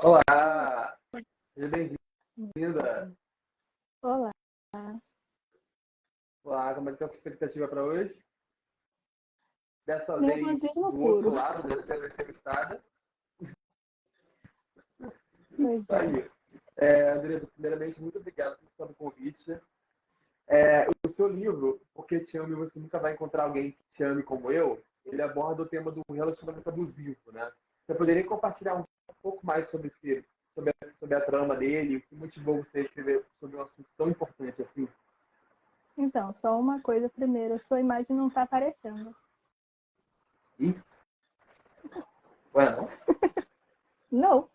Olá, seja bem-vinda. Olá. Olá, como é que está a sua expectativa para hoje? Dessa vez Nervosismo do outro puro. lado, deve ser entrevistada. Pois Tá é. aí. Andressa, primeiramente, muito obrigado pelo convite. O seu livro, Porque Te Amo e Você Nunca Vai Encontrar Alguém que Te Ame Como Eu, ele aborda o tema do relacionamento abusivo, né? Você poderia compartilhar um pouco mais sobre a trama dele, o que motivou você a escrever sobre um assunto tão importante assim? Então, só uma coisa primeiro, a sua imagem não está aparecendo. Ih, ué, não? Não,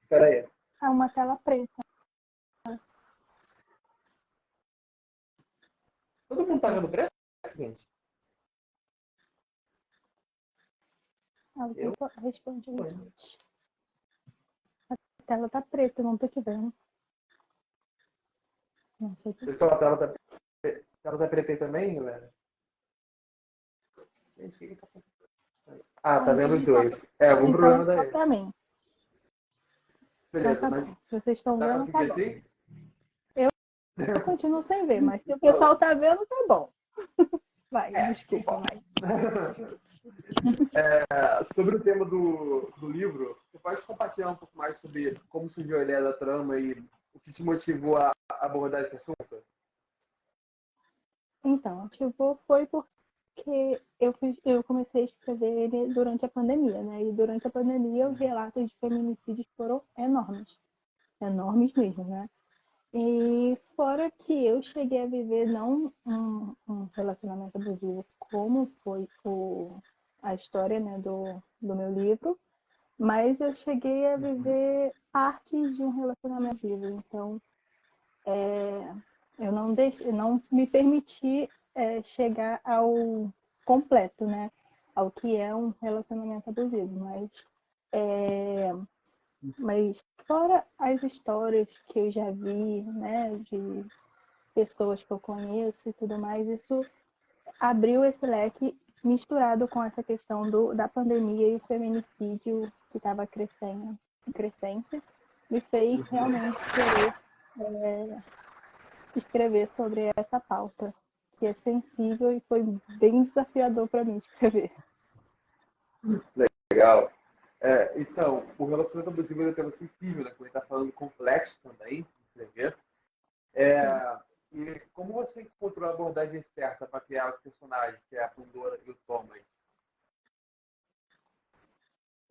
Espera aí. é uma tela preta. Todo mundo tá vendo preto, gente? Alguém Eu? responde aí, gente. A tela tá preta, eu não tô te vendo. Não sei por quê. Pessoal, a tela tá preta aí também, galera? Gente, o que tá acontecendo? Ah, tá vendo os Alguém só. dois. É, algum Então é problema só daí. pra mim. Então Beleza, tá mas bom. Se vocês estão dá pra vendo, tá seguir bom. assim? Eu continuo sem ver, mas se o pessoal tá vendo, tá bom. Vai, Não desculpa, importa. vai. Sobre o tema do livro, você pode compartilhar um pouco mais sobre como surgiu a ideia da trama e o que te motivou a abordar esse assunto? Então, tipo, foi porque eu comecei a escrever ele durante a pandemia, né? E durante a pandemia os relatos de feminicídios foram enormes. Enormes mesmo, né? E fora que eu cheguei a viver não um relacionamento abusivo como foi a história, né, do meu livro, mas eu cheguei a viver partes de um relacionamento abusivo. Então, eu não me permiti chegar ao completo, né? Ao que é um relacionamento abusivo, mas fora as histórias que eu já vi, né, de pessoas que eu conheço e tudo mais, isso abriu esse leque misturado com essa questão da pandemia e o feminicídio que estava crescente, me fez realmente querer escrever sobre essa pauta, que é sensível e foi bem desafiador para mim escrever. Legal. Então, o relacionamento abusivo é um tema sensível, né? Como a gente está falando, complexo também, de escrever. Sim. E como você encontrou a abordagem certa para criar os personagens, que é a Pandora e o Thomas?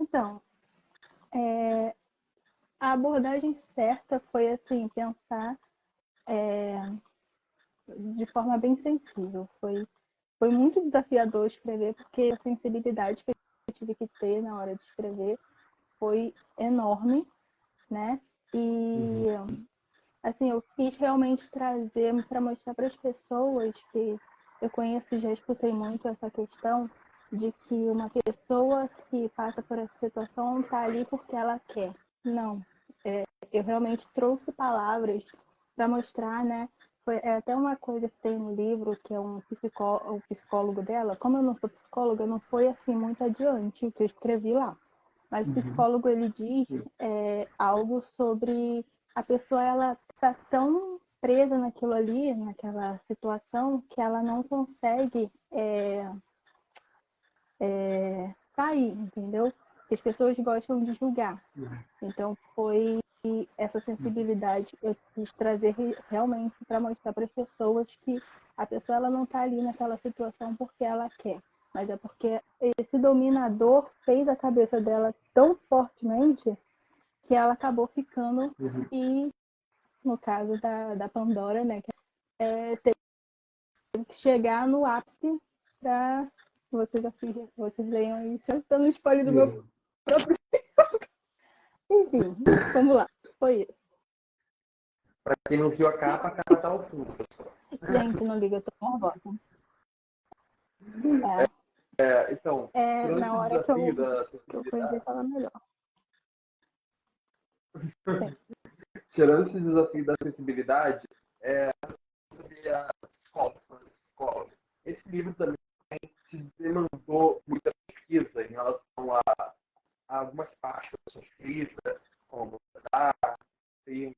Então, a abordagem certa foi assim, pensar de forma bem sensível. Foi muito desafiador escrever, porque a sensibilidade que eu tive que ter na hora de escrever foi enorme, né? E assim, eu quis realmente trazer para mostrar para as pessoas que eu conheço e já escutei muito essa questão de que uma pessoa que passa por essa situação está ali porque ela quer. Não, eu realmente trouxe palavras para mostrar, né? É até uma coisa que tem no livro, que é o psicólogo dela. Como eu não sou psicóloga, não foi assim muito adiante o que eu escrevi lá. Mas o psicólogo ele diz algo sobre a pessoa, ela tá tão presa naquilo ali, naquela situação, que ela não consegue sair, entendeu? Porque as pessoas gostam de julgar. Então foi essa sensibilidade eu quis trazer realmente para mostrar para as pessoas que a pessoa ela não está ali naquela situação porque ela quer, mas é porque esse dominador fez a cabeça dela tão fortemente que ela acabou ficando e no caso da Pandora, né, que teve que chegar no ápice para vocês leiam aí, se eu estou no spoiler do meu próprio. Enfim, vamos lá, foi isso. Para quem não viu a capa tá ao fundo, pessoal. Gente, não liga, eu tô nervosa. É, Então, tirando na esse hora desafio da que eu conheci, sensibilidade, tava melhor. Sim. tirando esse desafio da sensibilidade, sobre a psicóloga. Esse livro também te demandou muita pesquisa em relação a algumas partes da sua escrita, escrita, como dar, termos.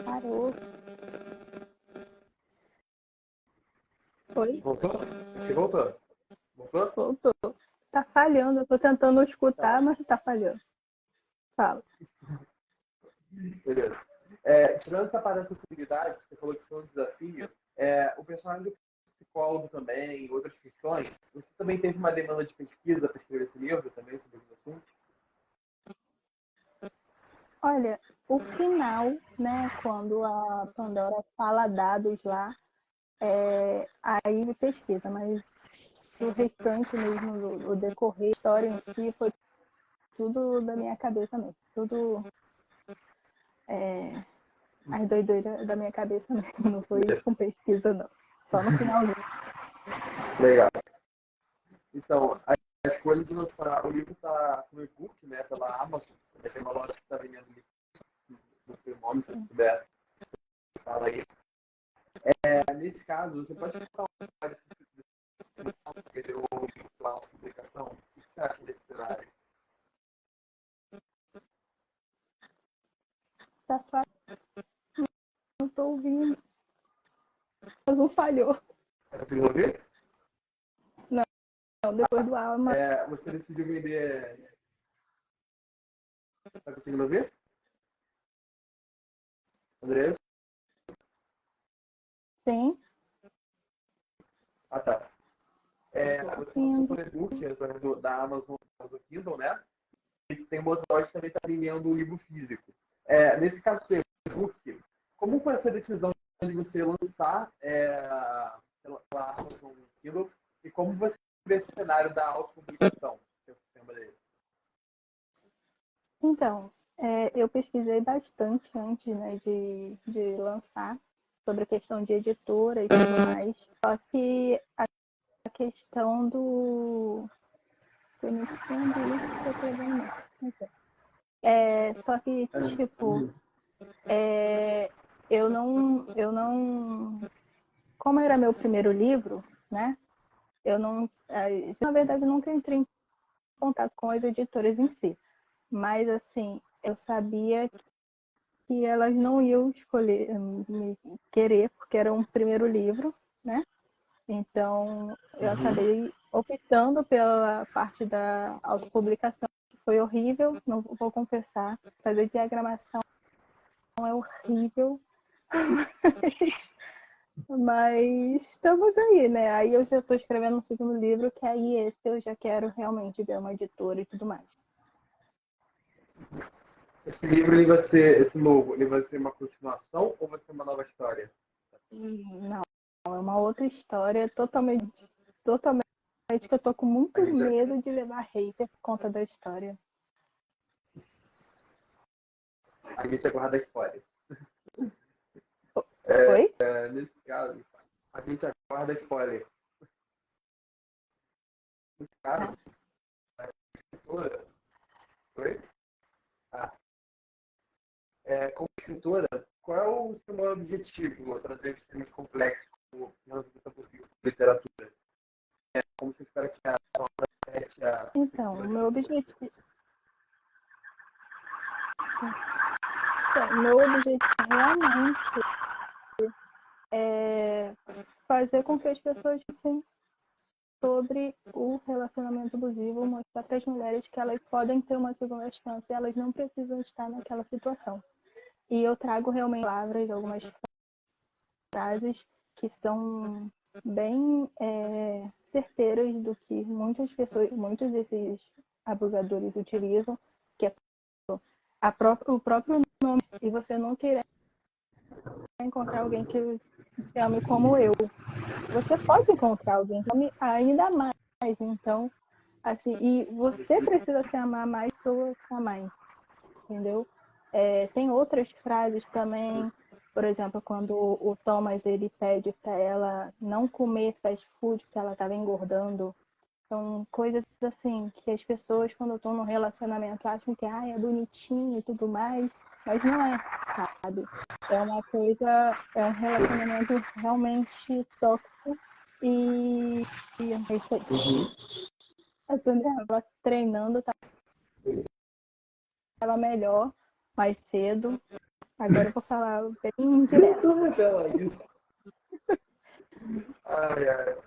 Parou. Oi? Voltou? Você voltou? Voltou? Voltou. Tá falhando. Eu tô tentando escutar, mas tá falhando. Fala. Beleza. Tirando essa parte da acessibilidade, você falou que foi um desafio, o personagem do psicólogo também, outras questões, você também teve uma demanda de pesquisa para escrever esse livro também sobre esse assunto? Olha, o final, né, quando a Pandora fala dados lá, aí ele pesquisa, mas o restante mesmo, o decorrer, a história em si, foi tudo da minha cabeça mesmo. Tudo as doideiras da minha cabeça mesmo. Não foi com pesquisa, não. Só no finalzinho. Legal. Então, a escolha de lançar o livro está no e-book, né, pela Amazon, tem uma loja que está vendendo o livro no seu nome, se você puder falar aí. Nesse caso, você pode falar um pouco desse ou lá uma publicação? O que você acha desse cenário? Tá fácil, não tô ouvindo. Mas um falhou. Está conseguindo ouvir? Não, depois do alma. Você decidiu vender. Está conseguindo ouvir? André? Sim. Ah, tá. Você lançou o e-book da Amazon Kindle, né? E tem uma outra loja que também está vendendo o livro físico. Nesse caso do e-book, como foi essa decisão de você lançar pela Amazon Kindle e como você vê esse cenário da autopublicação? Então, eu pesquisei bastante antes, né, de lançar sobre a questão de editora e tudo mais. Só que a questão do conexão do link que eu tô vendo. Só que, tipo, eu não. Como era meu primeiro livro, né? Eu não. Na verdade, eu nunca entrei em contato com as editoras em si. Mas, assim, eu sabia que elas não iam escolher, me querer, porque era um primeiro livro, né? Então, eu acabei optando pela parte da autopublicação, que foi horrível, não vou confessar. Fazer diagramação é horrível, mas estamos aí, né? Aí eu já estou escrevendo um segundo livro, que aí esse eu já quero realmente ver uma editora e tudo mais. Esse livro ele vai ser, esse novo, ele vai ser uma continuação ou vai ser uma nova história? Não, é uma outra história totalmente que eu tô com muito medo de levar hater por conta da história. A gente aguarda spoiler. Oi? Nesse caso, a gente aguarda spoiler. Nesse caso, a escritora. Oi? Como escritora, qual é o seu maior objetivo? Trazer temas complexos como literatura? Como você espera que a obra Então, o meu objetivo. Meu objetivo realmente é fazer com que as pessoas pensem sobre o relacionamento abusivo, mostrar para as mulheres que elas podem ter uma segunda chance e elas não precisam estar naquela situação. E eu trago realmente palavras, algumas frases que são bem certeiras do que muitas pessoas, muitos desses abusadores utilizam, que é o próprio nome, e você não querer encontrar alguém que te ame como eu. Você pode encontrar alguém que ame ainda mais, então, assim, e você precisa se amar mais sua mãe, entendeu? Tem outras frases também, por exemplo, quando o Thomas ele pede para ela não comer fast food porque ela estava engordando. São coisas assim que as pessoas, quando estão no relacionamento, acham que é bonitinho e tudo mais, mas não é, sabe? É uma coisa, é um relacionamento realmente tóxico e é isso aí. Uhum. Eu tava treinando, tava melhor mais cedo. Agora eu vou falar bem direto. Revela isso. Ai, ai.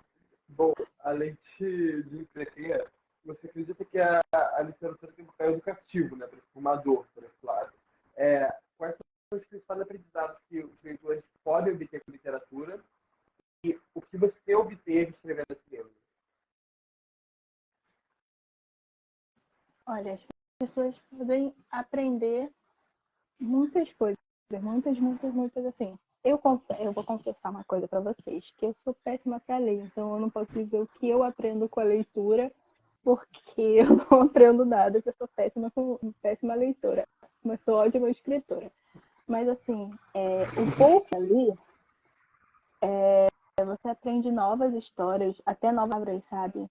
Bom, além de entreter, você acredita que a literatura tem um papel educativo, né, para o formador, por esse lado? Quais são os principais aprendizados que os leitores podem obter com literatura e o que você obteve escrevendo esse livro? Olha, as pessoas podem aprender muitas coisas, muitas assim. Eu vou confessar uma coisa para vocês, que eu sou péssima para ler, então eu não posso dizer o que eu aprendo com a leitura, porque eu não aprendo nada, porque eu sou péssima leitora, mas sou ótima escritora. Mas assim, o pouco ali, você aprende novas histórias, até novas palavras, sabe?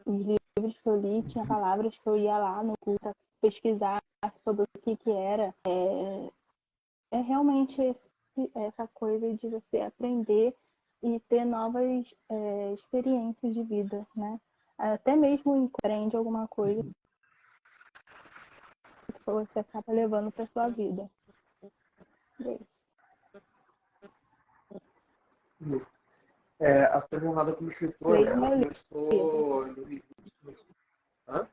Os livros que eu li tinha palavras que eu ia lá no Google para pesquisar sobre o que era. É realmente essa coisa de você aprender e ter novas experiências de vida, né? Até mesmo empreende alguma coisa que você acaba levando para sua vida. A sua jornada como escritora, Leia ela meu livro. começou em 2020. Hã?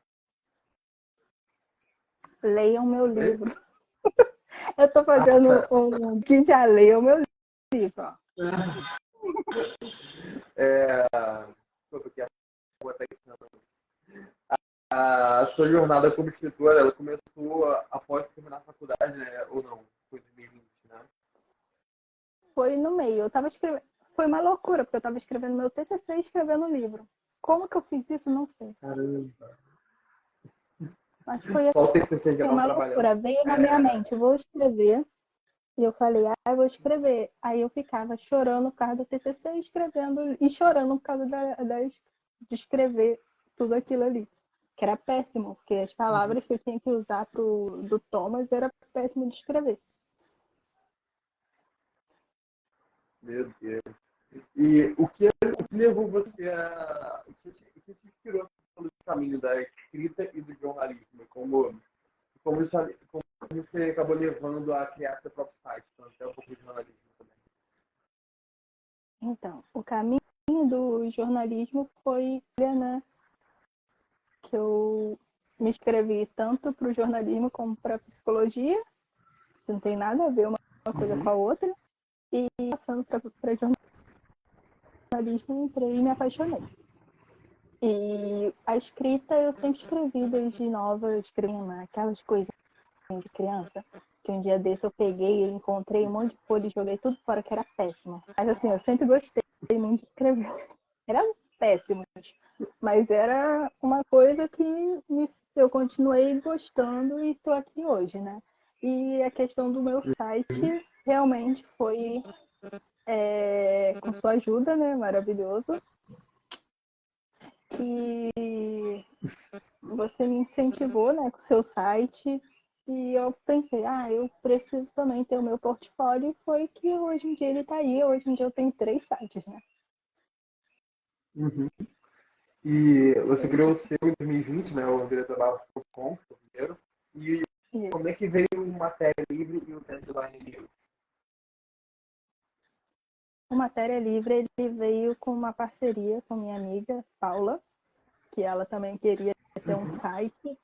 Leiam meu Oi? livro. Eu tô fazendo um que já leu meu livro. Ó. Sobre o que a sua jornada como escritora, ela começou após terminar a faculdade, né? Ou não? Foi em 2020, né? Foi no meio. Eu tava escrevendo. Foi uma loucura, porque eu estava escrevendo meu TCC e escrevendo o livro. Como que eu fiz isso? Não sei. Caramba. Mas foi Só o TCC já assim, não uma trabalhando. loucura. Veio na minha mente, vou escrever. E eu falei, eu vou escrever. Aí eu ficava chorando por causa do TCC, escrevendo e chorando por causa de escrever tudo aquilo ali. Que era péssimo, porque as palavras que eu tinha que usar do Thomas era péssimo de escrever. Meu Deus. E o que levou você a. O que te inspirou pelo caminho da escrita e do jornalismo? Como você acabou levando a criar seu próprio site, então, até um pouco de jornalismo também. Então, o caminho do jornalismo foi, né, que eu me inscrevi tanto para o jornalismo como para a psicologia, que não tem nada a ver uma coisa com a outra, e passando para jornalismo, entrei e me apaixonei. E a escrita eu sempre escrevi desde nova, escrevendo aquelas coisas de criança, que um dia desse eu peguei e encontrei um monte de folha e joguei tudo fora, que era péssimo. Mas assim, eu sempre gostei muito de escrever. Era péssimo, mas era uma coisa que eu continuei gostando e estou aqui hoje, né? E a questão do meu site realmente foi com sua ajuda, né? Maravilhoso. Que você me incentivou, né, com o seu site. E eu pensei, eu preciso também ter o meu portfólio. E foi que hoje em dia ele está aí. Hoje em dia eu tenho 3 sites, né? Uhum. E você criou o seu em 2020, né? O diretor.com, o primeiro. E como Isso. é que veio o Matéria Livre e o Deadline Livre? O Matéria Livre ele veio com uma parceria com minha amiga Paula, que ela também queria ter um site.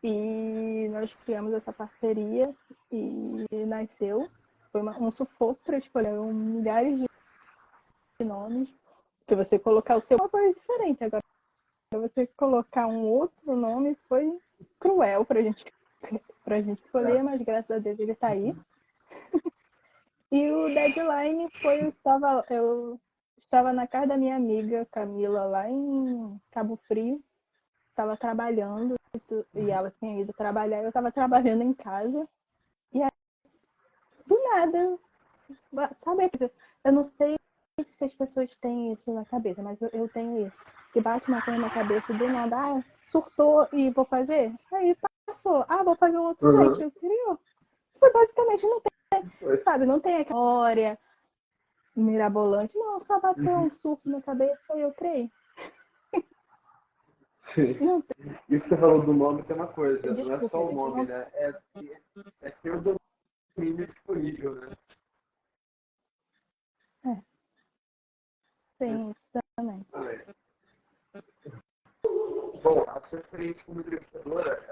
E nós criamos essa parceria e nasceu. Foi um sufoco para escolher milhares de nomes. Porque você colocar o seu é uma coisa diferente. Agora, você colocar um outro nome foi cruel pra gente escolher, mas graças a Deus ele está aí. E o deadline foi, eu estava na casa da minha amiga Camila, lá em Cabo Frio. Estava trabalhando e ela tinha ido trabalhar. Eu estava trabalhando em casa. E aí, do nada, sabe? Eu não sei se as pessoas têm isso na cabeça, mas eu tenho isso. Que bate uma coisa na cabeça e do nada, surtou e vou fazer. Aí passou. Vou fazer um outro site. Uhum. Eu criou. basicamente não tem, sabe? Não tem aquela história mirabolante. Não, só bateu um surto na cabeça e eu criei. Não tem. Isso que você falou do nome tem uma coisa, não é Desculpa, só o gente. nome, Não né? É ter o domínio disponível, né? tem isso também. Bom, a sua experiência como entrevistadora,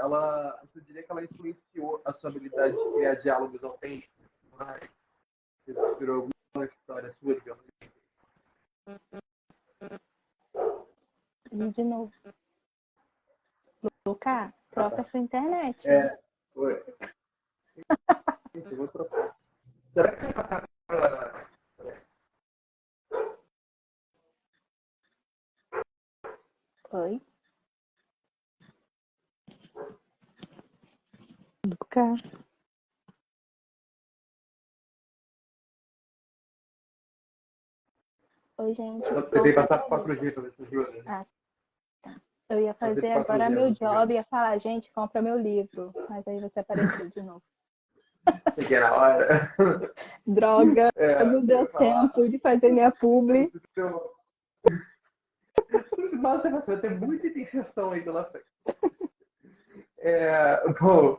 você diria que ela influenciou a sua habilidade de criar diálogos autênticos? Mas você inspirou alguma história sua, digamos E de novo. Luca, troca tá. sua internet. Foi. Gente, eu vou trocar. Será que você vai passar pra... Oi? Luca? Oi, gente. Eu tentei passar pro 4G pra ver se ajuda. Ah, tá. Eu ia Fazer fazer pro agora 4G, meu não job, sei. ia falar, gente, compra meu livro. Mas aí você apareceu de novo. Cheguei na hora. Droga, não Eu deu ia falar. tempo de fazer minha publi. Nossa, você vai ter muita interseção aí pela frente. Bom,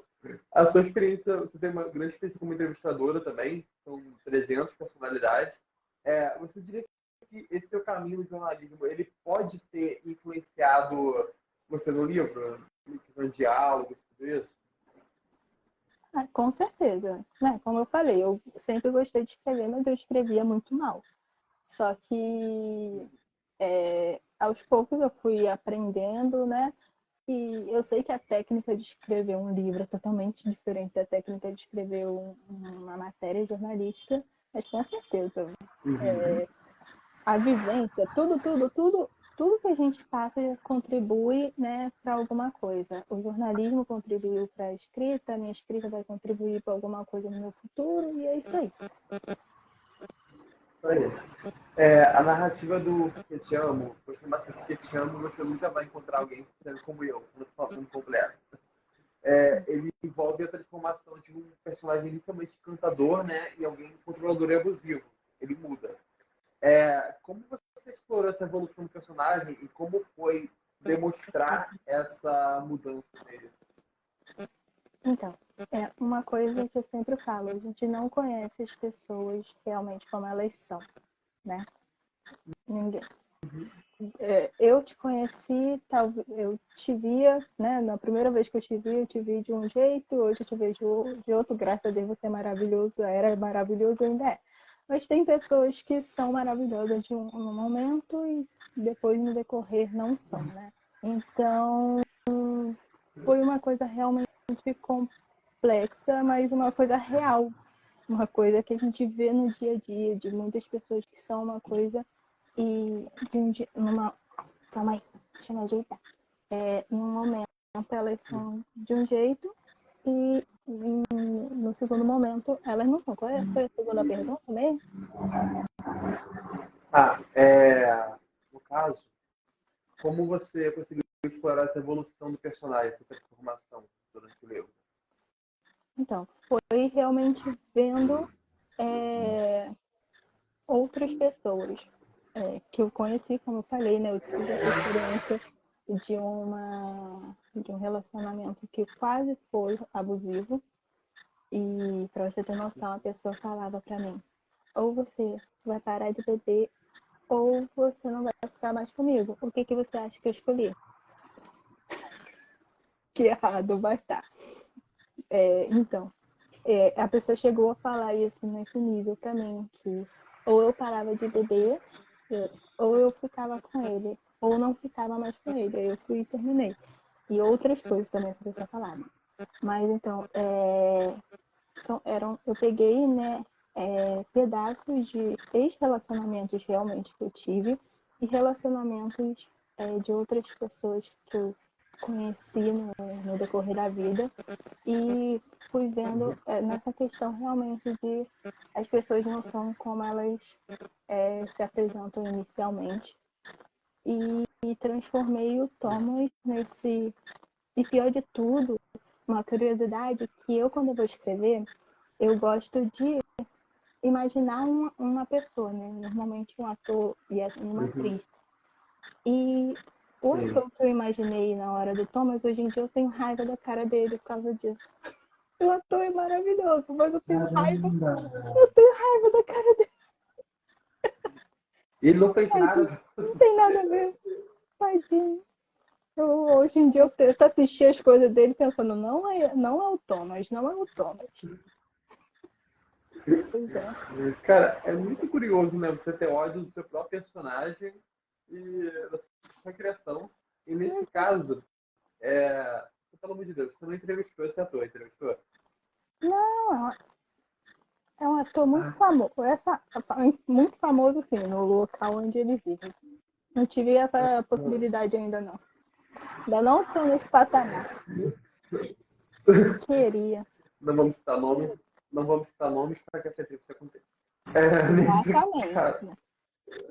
a sua experiência, você tem uma grande experiência como entrevistadora também, são 300 personalidades. Você diria que esse seu caminho no jornalismo, ele pode ter influenciado você no livro? No diálogo, tudo isso? Ah, com certeza. Né? Como eu falei, eu sempre gostei de escrever, mas eu escrevia muito mal. Só que aos poucos eu fui aprendendo, né? E eu sei que a técnica de escrever um livro é totalmente diferente da técnica de escrever uma matéria jornalística, mas com certeza Uhum. a vivência, tudo que a gente passa contribui, né, para alguma coisa. O jornalismo contribuiu para a escrita, a minha escrita vai contribuir para alguma coisa no meu futuro, e é isso aí. Aí. A narrativa do Porque Te Amo, por chamar Porque Te Amo, você nunca vai encontrar alguém sendo como eu, como completo. Ele envolve a transformação de um personagem inicialmente encantador, né, em alguém controlador e abusivo. Ele muda. Como você explorou essa evolução do personagem e como foi demonstrar essa mudança nele? Então, é uma coisa que eu sempre falo, a gente não conhece as pessoas realmente como elas são, né? Ninguém. Eu te conheci, eu te via, né? Na primeira vez que eu te vi de um jeito, hoje eu te vejo de outro, graças a Deus você é maravilhoso, era maravilhoso, ainda é. Mas tem pessoas que são maravilhosas de um momento e depois no decorrer não são, né? Então, foi uma coisa realmente complexa, mas uma coisa real, uma coisa que a gente vê no dia a dia de muitas pessoas que são uma coisa e calma aí, deixa eu me ajeitar. Em um momento elas são de um jeito e no segundo momento elas não são. Qual foi a segunda pergunta mesmo? No caso, como você conseguiu explorar essa evolução do personagem, essa transformação durante o livro? Então, foi realmente vendo outras pessoas que eu conheci, como eu falei, né? Eu tive essa experiência de um relacionamento que quase foi abusivo. E para você ter noção, a pessoa falava para mim: ou você vai parar de beber, ou você não vai ficar mais comigo. O que que você acha que eu escolhi? Que errado vai estar. Então, a pessoa chegou a falar isso nesse nível para mim, que ou eu parava de beber, ou eu ficava com ele, ou não ficava mais com ele. Aí eu fui e terminei. E outras coisas também essa pessoa falava. Mas então, eu peguei, né, pedaços de ex-relacionamentos realmente que eu tive e relacionamentos de outras pessoas que eu conheci no decorrer da vida e fui vendo nessa questão realmente de as pessoas não são como elas se apresentam inicialmente e transformei o Thomas nesse... E pior de tudo, uma curiosidade que eu, quando eu vou escrever, eu gosto de imaginar uma pessoa, né? Normalmente um ator e uma atriz. E o ator que eu imaginei na hora do Thomas, hoje em dia eu tenho raiva da cara dele por causa disso. O ator é maravilhoso, mas eu tenho raiva da cara dele. Ele não fez Tadinho. nada. Não tem nada a ver. Tadinho. Hoje em dia eu tento assistir as coisas dele pensando, não é o Thomas, não é o Thomas. Pois é. Cara, é muito curioso, né? Você ter ódio do seu próprio personagem e da sua criação. E nesse caso, pelo amor de Deus, você não entrevistou esse ator, entrevistou? Não, é um ator muito famoso. Muito famoso, assim, no local onde ele vive. Não tive essa possibilidade ainda, não. Ainda não estou nesse patamar. Queria. Não vamos citar nomes para que essa entrevista aconteça. Exatamente. Né?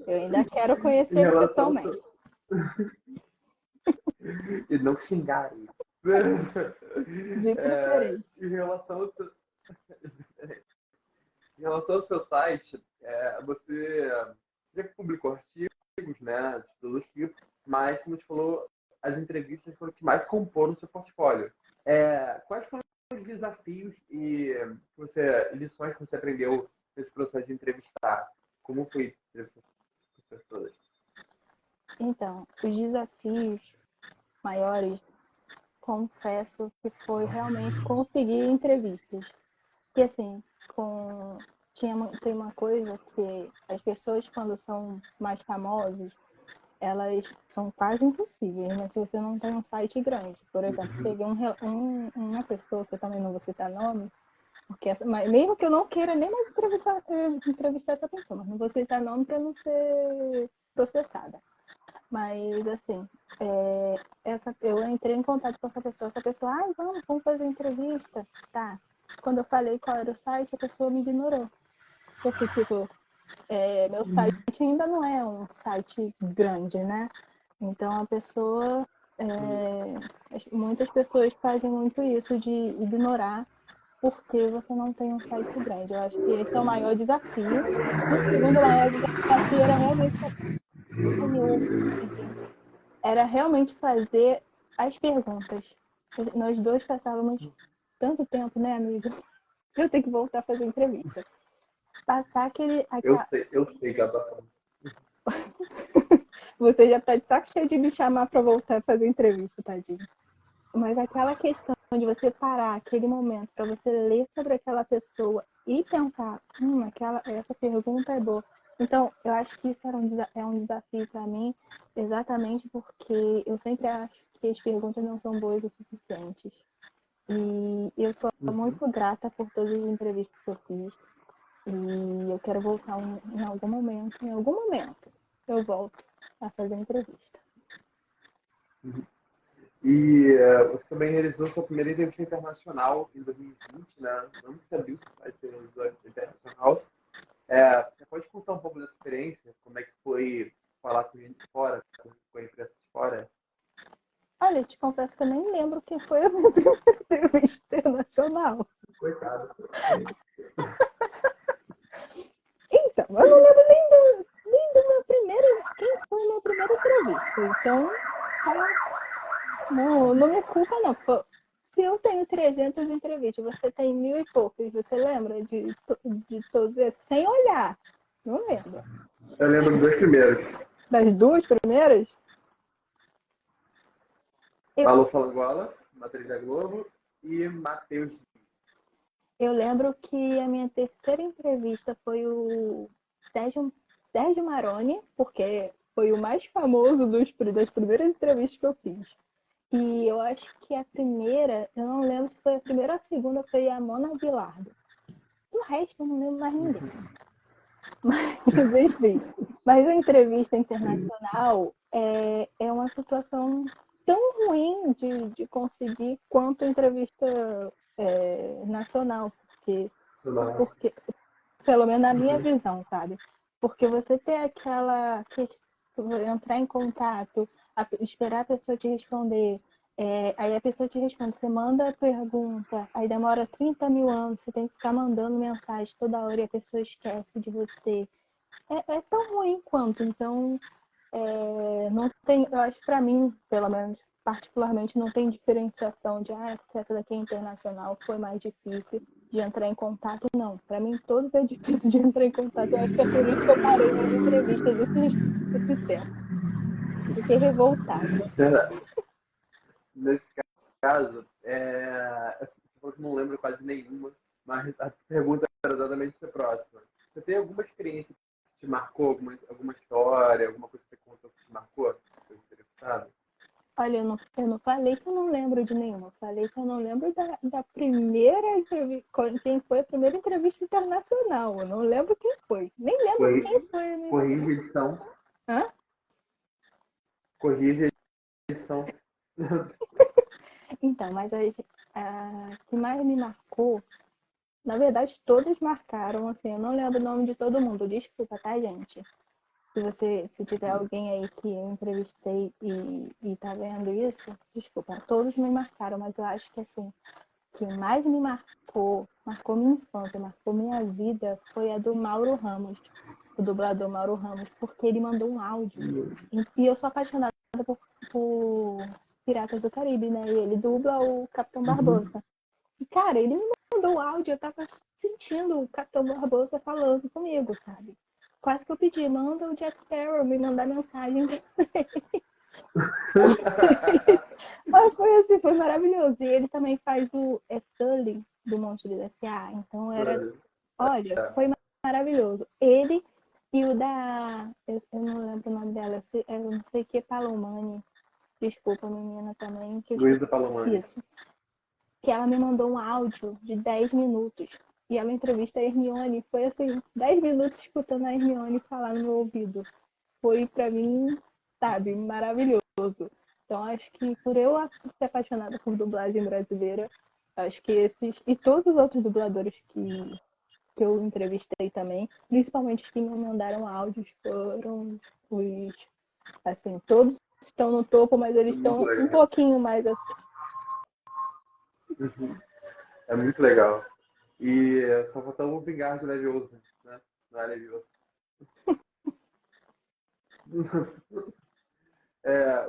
Eu ainda quero conhecer ele pessoalmente. E não xingar ele. De preferência. Em relação ao seu site, você já publicou artigos, né, de todos os tipos, mas, como você falou, as entrevistas foram o que mais compõem o seu portfólio. Quais foram os desafios e lições que você aprendeu nesse processo de entrevistar? Como foi entrevistar as pessoas todas? Então, os desafios maiores, confesso que foi realmente conseguir entrevistas. Porque, assim, tem uma coisa que as pessoas, quando são mais famosas, elas são quase impossíveis, né? Se você não tem um site grande. Por exemplo, teve uma pessoa, que eu também não vou citar nome, porque mas mesmo que eu não queira nem mais entrevistar essa pessoa, mas não vou citar nome para não ser processada. Mas, assim, eu entrei em contato com essa pessoa, vamos fazer entrevista, tá? Quando eu falei qual era o site, a pessoa me ignorou. Porque, tipo, meu site ainda não é um site grande, né? Então, muitas pessoas fazem muito isso de ignorar porque você não tem um site grande. Eu acho que esse é o maior desafio. O segundo maior desafio era realmente fazer as perguntas. Nós dois passávamos tanto tempo, né, amigo? Eu tenho que voltar a fazer entrevista. Passar aquele. Eu sei, Gabata. Você já tá de saco cheio de me chamar para voltar a fazer entrevista, tadinho. Mas aquela questão de você parar aquele momento para você ler sobre aquela pessoa e pensar, essa pergunta é boa. Então, eu acho que isso é um desafio para mim, exatamente porque eu sempre acho que as perguntas não são boas o suficientes. E eu sou muito grata por todas as entrevistas que eu fiz. E eu quero voltar em algum momento, eu volto a fazer entrevista. E você também realizou sua primeira entrevista internacional em 2020, né? Não sabia se vai ser internacional. Você pode contar um pouco dessa experiência? Como é que foi falar com gente de fora? Como foi a imprensa de fora? Olha, eu te confesso que eu nem lembro quem foi a minha primeira entrevista internacional. Coitado. Então, eu não lembro nem do meu primeiro. Quem foi a minha primeira entrevista? Então, não me culpa, não. Se eu tenho 300 entrevistas, você tem 1.000 e poucos, você lembra de todos esses? Sem olhar. Não lembro. Eu lembro dos dois primeiros. Das duas primeiras? Alô Falangola, Matriz da Globo e Matheus. Eu lembro que a minha terceira entrevista foi o Sérgio Maroni, porque foi o mais famoso das primeiras entrevistas que eu fiz. E eu acho que a primeira, eu não lembro se foi a primeira ou a segunda, foi a Mona Bilardo. Do resto, eu não lembro mais ninguém. Mas, enfim. Mas a entrevista internacional é uma situação tão ruim de conseguir quanto a entrevista nacional. Porque, pelo menos na minha visão, sabe? Porque você tem aquela questão, entrar em contato, esperar a pessoa te responder, Aí a pessoa te responde, você manda a pergunta, aí demora 30 mil anos, você tem que ficar mandando mensagem toda hora e a pessoa esquece de você. É tão ruim quanto, então não tem, eu acho que para mim, pelo menos, particularmente, não tem diferenciação de porque essa daqui é internacional, foi mais difícil de entrar em contato, não. Para mim, todos é difícil de entrar em contato. Eu acho que é por isso que eu parei nas entrevistas esse tempo. Fiquei revoltada. Nesse caso, você falou que não lembro quase nenhuma, mas a pergunta era exatamente essa próxima. Você tem alguma experiência que te marcou, alguma história, alguma coisa que você contou que te marcou? Foi interessado? Olha, eu não falei que eu não lembro de nenhuma. Eu falei que eu não lembro da primeira entrevista, quem foi a primeira entrevista internacional. Eu não lembro quem foi. Nem lembro quem foi a minha Corrige a entrevista. edição. Hã? Corrige a edição. Então, mas a que mais me marcou, na verdade, todas marcaram, assim, eu não lembro o nome de todo mundo. Desculpa, tá, gente? Se tiver alguém aí que eu entrevistei e tá vendo isso, desculpa, todos me marcaram, mas eu acho que assim, que mais me marcou minha infância, marcou minha vida, foi a do Mauro Ramos, o dublador Mauro Ramos, porque ele mandou um áudio. E eu sou apaixonada por Piratas do Caribe, né? E ele dubla o Capitão Barbosa. E, cara, ele me mandou o áudio, eu tava sentindo o Capitão Barbosa falando comigo, sabe? Quase que eu pedi, manda o Jack Sparrow me mandar mensagem. Mas foi assim, foi maravilhoso. E ele também faz o Sully do Monte do S.A. Então olha, foi maravilhoso. Ele e o da, eu não lembro o nome dela, eu não sei que Palomani. Desculpa, menina, também, que eu Luísa esqueci. Palomani. Isso. Que ela me mandou um áudio de 10 minutos. E ela entrevista a Hermione. Foi assim, 10 minutos escutando a Hermione falar no meu ouvido. Foi pra mim, sabe, maravilhoso. Então acho que por eu ser apaixonada por dublagem brasileira, acho que esses e todos os outros dubladores que eu entrevistei também, principalmente os que me mandaram áudios, foram os, assim, todos estão no topo, mas eles Muito estão um legal. pouquinho mais assim. É muito legal. E só faltou o Vingar de Leviosa, né? Não é Leviosa.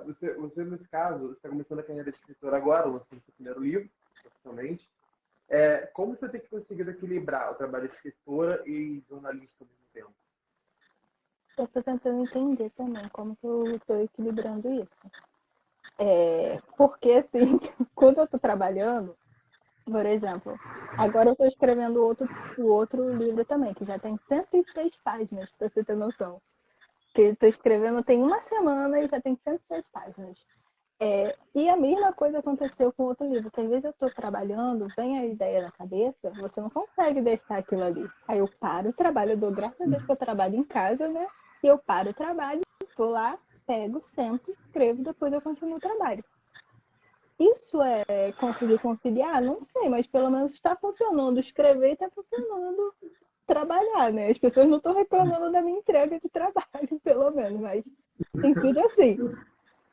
Você, nesse caso, você está começando a carreira de escritor agora, lançando seu primeiro livro, profissionalmente. Como você tem conseguido equilibrar o trabalho de escritora e jornalista ao mesmo tempo? Eu estou tentando entender também como que eu estou equilibrando isso. Porque, assim, quando eu estou trabalhando, por exemplo, agora eu estou escrevendo o outro livro também, que já tem 106 páginas, para você ter noção. Que eu estou escrevendo tem uma semana e já tem 106 páginas. E a mesma coisa aconteceu com outro livro, que às vezes eu estou trabalhando, vem a ideia na cabeça, você não consegue deixar aquilo ali. Aí eu paro o trabalho, eu dou graças a Deus que eu trabalho em casa, né? E eu paro o trabalho, vou lá, pego, sento, escrevo, depois eu continuo o trabalho. Isso é conseguir conciliar? Não sei, mas pelo menos está funcionando. Escrever está funcionando trabalhar, né? As pessoas não estão reclamando da minha entrega de trabalho, pelo menos, mas tem sido assim.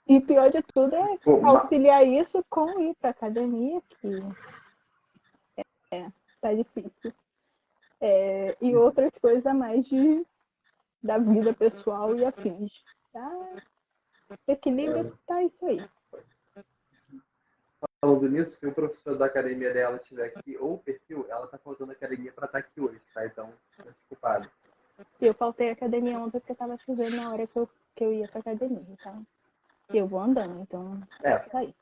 E pior de tudo é auxiliar isso com ir para academia, que tá difícil. E outras coisas a mais da vida pessoal e afins. Tá? Equilíbrio tá isso aí. Falando nisso, se o professor da academia dela estiver aqui, ou o perfil, ela tá faltando academia para estar aqui hoje, tá? Então, não é desculpado. E eu faltei a academia ontem porque tava chovendo na hora que eu ia pra academia, então. E eu vou andando, então. Tá aí.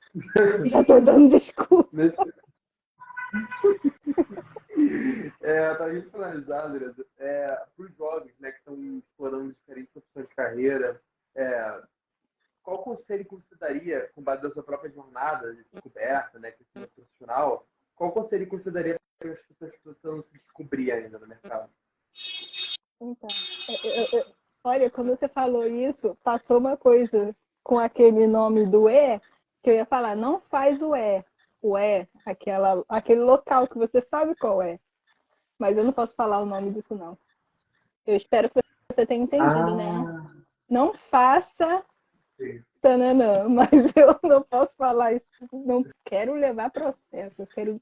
Já tô dando desculpa. Para a gente finalizar, André, para os jovens, né, que estão explorando diferentes opções de carreira, qual conselho que você daria, com base na sua própria jornada de descoberta, né, crescimento profissional, qual conselho que você daria para as pessoas que estão se descobrir ainda no mercado? Então, olha, quando você falou isso, passou uma coisa com aquele nome do que eu ia falar, não faz o aquele local que você sabe qual é. Mas eu não posso falar o nome disso, não. Eu espero que você tenha entendido, né? Não faça tananã, mas eu não posso falar isso, não quero levar processo, quero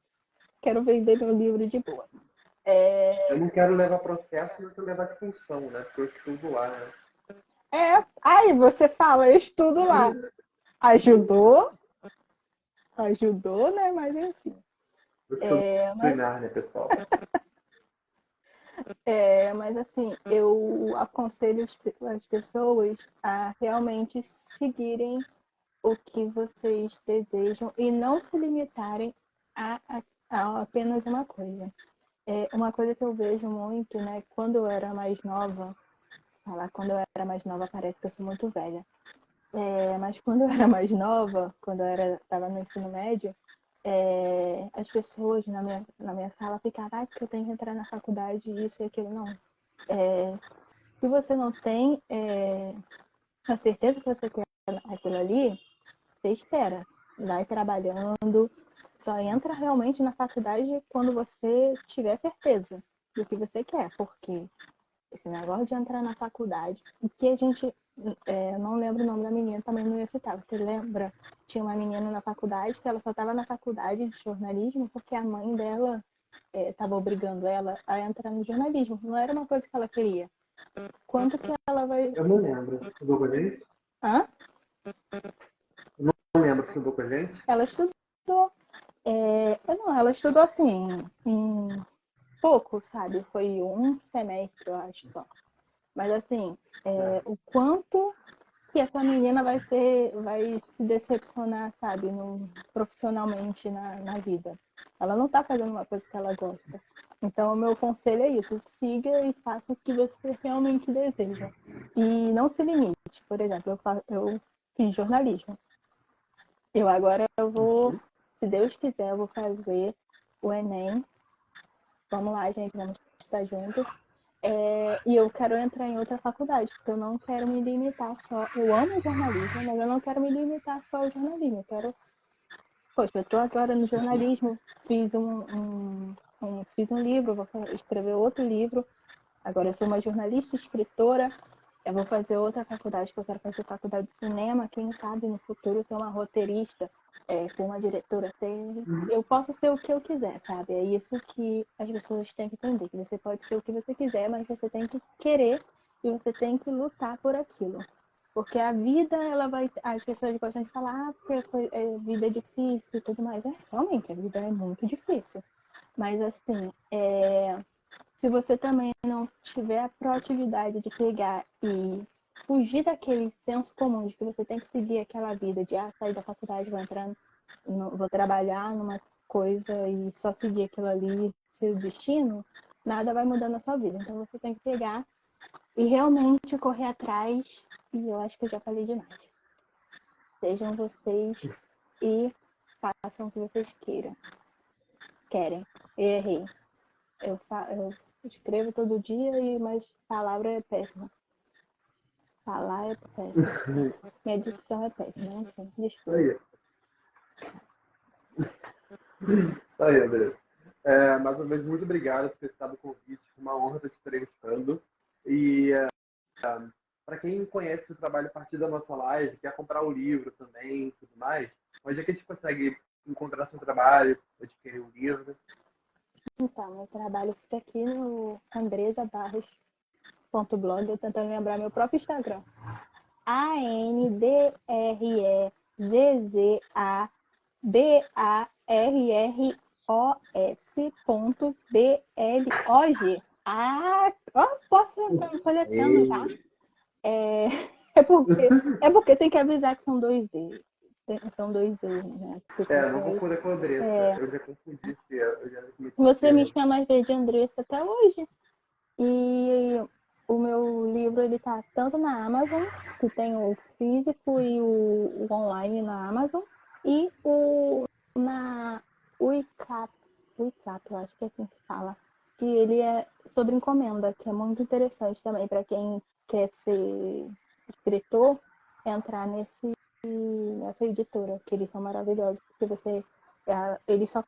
vender meu livro de boa. Eu não quero levar processo, mas eu quero levar expulsão, né? Porque eu estudo lá, né? Aí você fala, eu estudo lá. Ajudou, né? Mas enfim. Eu estudo Mas, né, pessoal? mas assim, eu aconselho as pessoas a realmente seguirem o que vocês desejam e não se limitarem a apenas uma coisa. Uma coisa que eu vejo muito, né? Quando eu era mais nova, falar quando eu era mais nova parece que eu sou muito velha. Mas quando eu era mais nova, quando eu estava no ensino médio, as pessoas na minha sala ficavam, porque eu tenho que entrar na faculdade, isso e aquilo. Não. Se você não tem a certeza que você quer aquilo ali, você espera. Vai trabalhando, só entra realmente na faculdade quando você tiver certeza do que você quer, porque esse negócio de entrar na faculdade, o que a gente, não lembro o nome da menina, também não ia citar, você lembra? Tinha uma menina na faculdade que ela só estava na faculdade de jornalismo porque a mãe dela estava obrigando ela a entrar no jornalismo, não era uma coisa que ela queria. Quanto que ela vai... Eu não lembro. Estudou com a gente? Hã? Eu não lembro. Estudou com a gente? Ela estudou. Não, ela estudou assim, em pouco, sabe? Foi um semestre, eu acho só. Mas assim, o quanto que essa menina vai se decepcionar, sabe, profissionalmente na vida. Ela não tá fazendo uma coisa que ela gosta. Então, o meu conselho é isso: siga e faça o que você realmente deseja. E não se limite. Por exemplo, eu fiz jornalismo. Eu vou, se Deus quiser, eu vou fazer o Enem. Vamos lá, gente, vamos estar juntos. E eu quero entrar em outra faculdade, porque eu não quero me limitar só. Eu amo jornalismo, mas eu não quero me limitar só ao jornalismo. Eu quero. Poxa, eu estou agora no jornalismo, fiz um livro, vou escrever outro livro. Agora eu sou uma jornalista, escritora. Eu vou fazer outra faculdade, que eu quero fazer faculdade de cinema. Quem sabe no futuro ser uma roteirista, ser uma diretora. Eu posso ser o que eu quiser, sabe? É isso que as pessoas têm que entender. Que você pode ser o que você quiser, mas você tem que querer e você tem que lutar por aquilo. Porque a vida, ela vai. As pessoas gostam de falar, porque a vida é difícil e tudo mais. Realmente, a vida é muito difícil. Mas assim, se você também não tiver a proatividade de pegar e fugir daquele senso comum de que você tem que seguir aquela vida de sair da faculdade, vou entrar, vou trabalhar numa coisa e só seguir aquilo ali, seu destino, nada vai mudar na sua vida. Então você tem que pegar e realmente correr atrás. E eu acho que eu já falei demais. Sejam vocês e façam o que vocês querem. Eu errei. Eu escrevo todo dia, mas palavra é péssima. Falar é péssimo. Minha dicção é péssima, enfim, Isso desculpa. aí. Isso aí, André. Mais uma vez, muito obrigado por ter estado o convite. Foi uma honra estar te entrevistando. E para quem conhece o trabalho a partir da nossa live, quer comprar o livro também e tudo mais, onde é que a gente consegue encontrar seu trabalho, adquirir o livro? Então, meu trabalho fica aqui no andresabarros.blog, eu tentando lembrar meu próprio Instagram. ANDREZABARROS.BLOG. Posso ir soletando já? É porque tem que avisar que são dois E. São dois E, né? Não confunda com a Andressa. Eu já confundi esse eu já cometi esse Você me erro. chama de Andressa até hoje. E o meu livro ele tá tanto na Amazon, que tem o físico e o online na Amazon, e na Wicap, eu acho que é assim que fala, que ele é sobre encomenda, que é muito interessante também para quem quer ser escritor, entrar nessa editora, que eles são maravilhosos, porque eles só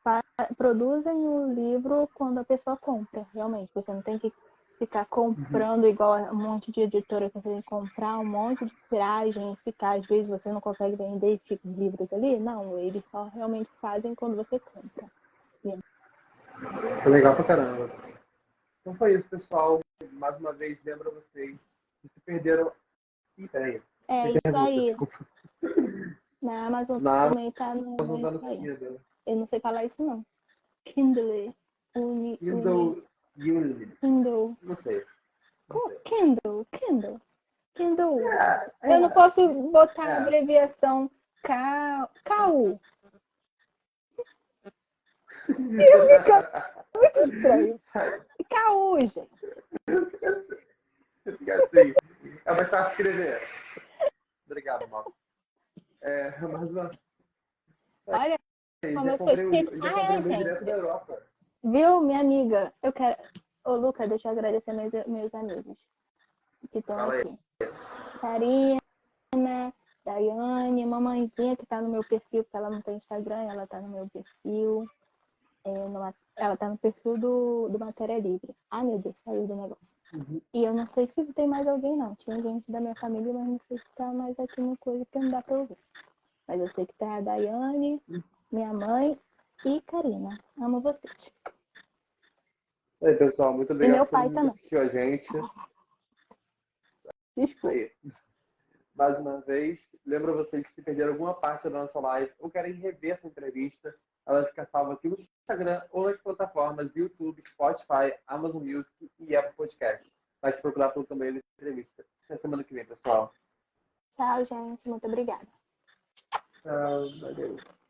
produzem o livro quando a pessoa compra, realmente. Você não tem que ficar comprando igual um monte de editora que você tem que comprar um monte de tiragem, ficar, às vezes você não consegue vender e fica livros ali. Não, eles só realmente fazem quando você compra. Foi legal pra caramba. Então foi isso, pessoal. Mais uma vez, lembro a vocês que se perderam. Ih, peraí. É Tem isso pergunta, aí. desculpa. Na Amazon Na também tá no Amazon tá no isso aí. Kindle. Eu não sei falar isso não. Kindle. Kindle Unlimited. Kindle. Não sei. Não sei. Kindle. Kindle. É, Eu não posso botar a é. abreviação KU. Muito estranho. KU, gente. Fica assim. É mais fácil escrever. Obrigado, Mal. Mas não. Olha como Já eu sou comprei o chique. já comprei o meu direto da Gente. Europa. Viu, minha amiga? Eu quero. Ô, Luca, deixa eu agradecer meus amigos que estão Fala aí. aqui. Karina, Daiane, mamãezinha que tá no meu perfil, porque ela não tem Instagram, ela tá no meu perfil. Ela tá no perfil do Matéria Livre. Ai, meu Deus, saiu do negócio. Uhum. E eu não sei se tem mais alguém, não. Tinha gente da minha família, mas não sei se tá mais aqui no coisa, porque não dá pra ouvir. Mas eu sei que tá a Daiane, minha mãe e Karina. Amo vocês. Aí, pessoal, muito E obrigado meu por todo pai mundo que também. assistiu a gente. Desculpa. Aí. Mais uma vez, lembro vocês que se perderam alguma parte da nossa live ou querem rever essa entrevista, ela fica salva aqui no Instagram ou nas plataformas YouTube, Spotify, Amazon Music e Apple Podcast. Mas procurar pelo também da entrevista. Até semana que vem, pessoal. Tchau, gente. Muito obrigada. Tchau, valeu.